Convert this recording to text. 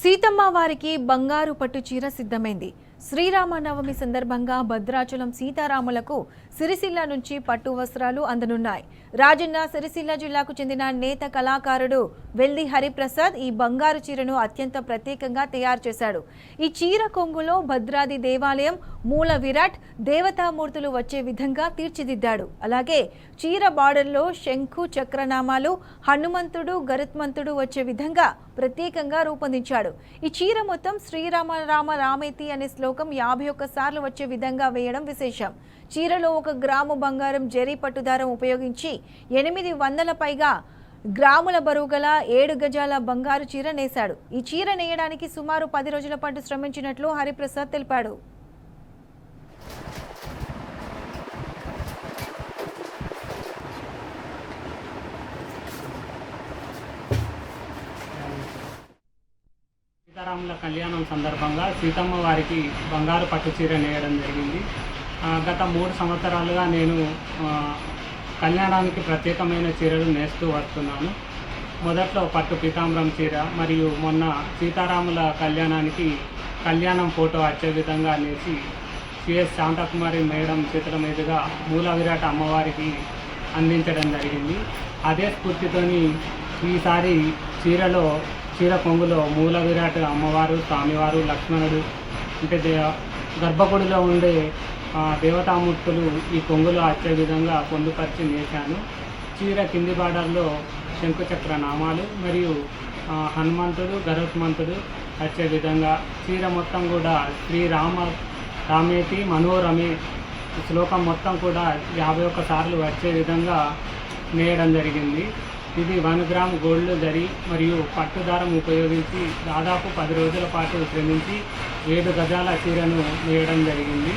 సీతమ్మ వారికి బంగారు పట్టు చీర సిద్ధమైంది. శ్రీరామనవమి సందర్భంగా భద్రాచలం సీతారాములకు సిరిసిల్ల నుంచి పట్టు వస్త్రాలు అందనున్నాయి. రాజన్న సిరిసిల్ల జిల్లాకు చెందిన నేత కళాకారుడు వెల్ది హరిప్రసాద్ ఈ బంగారు చీరను అత్యంత ప్రత్యేకంగా తయారు చేశాడు. ఈ చీర కొంగులో భద్రాది దేవాలయం, మూల విరాట్, దేవతామూర్తులు వచ్చే విధంగా తీర్చిదిద్దాడు. అలాగే చీర బార్డర్లో శంఖు చక్రనామాలు, హనుమంతుడు, గరుత్మంతుడు వచ్చే విధంగా ప్రత్యేకంగా రూపొందించాడు. ఈ చీర మొత్తం శ్రీరామ రామ రామేతి అనే శ్లోకం 51 సార్లు వచ్చే విధంగా వేయడం విశేషం. చీరలో 1 గ్రాము బంగారం జరీ పట్టుదారం ఉపయోగించి 800 పైగా గ్రాముల బరువు గల 7 గజాల బంగారు చీర నేశాడు. ఈ చీర నేయడానికి సుమారు 10 రోజుల పాటు శ్రమించినట్లు హరిప్రసాద్ తెలిపాడు. సీతారాముల కళ్యాణం సందర్భంగా సీతమ్మ వారికి బంగారు పట్టు చీర నేయడం జరిగింది. గత 3 సంవత్సరాలుగా నేను కళ్యాణానికి ప్రత్యేకమైన చీరలు నేస్తూ వస్తున్నాను. మొదట్లో పట్టు పీతాంబరం చీర మరియు మొన్న సీతారాముల కళ్యాణానికి కళ్యాణం ఫోటో వచ్చే విధంగా నేసి సిఎస్ శాంతకుమారి మేడం చేతుల మీదుగా మూల విరాట్ అమ్మవారికి అందించడం జరిగింది. అదే స్ఫూర్తితోని ఈసారి చీర కొంగులో మూల విరాట్ అమ్మవారు, స్వామివారు, లక్ష్మణుడు అంటే గర్భగుడిలో ఉండే దేవతామూర్తులు ఈ కొంగులో వచ్చే విధంగా పొందుపరిచి నేశాను. చీర కింది బార్డర్లో శంకుచక్ర నామాలు మరియు హనుమంతుడు, గరుత్మంతుడు వచ్చే విధంగా చీర మొత్తం కూడా శ్రీరామ రామేతి మనోరమే శ్లోకం మొత్తం కూడా 51 సార్లు వచ్చే విధంగా నేయడం జరిగింది. ఇది 1 గ్రామ్ గోల్డ్ జరీ మరియు పట్టుదారం ఉపయోగించి దాదాపు 10 రోజుల పాటు శ్రమించి 7 గజాల చీరను నేయడం జరిగింది.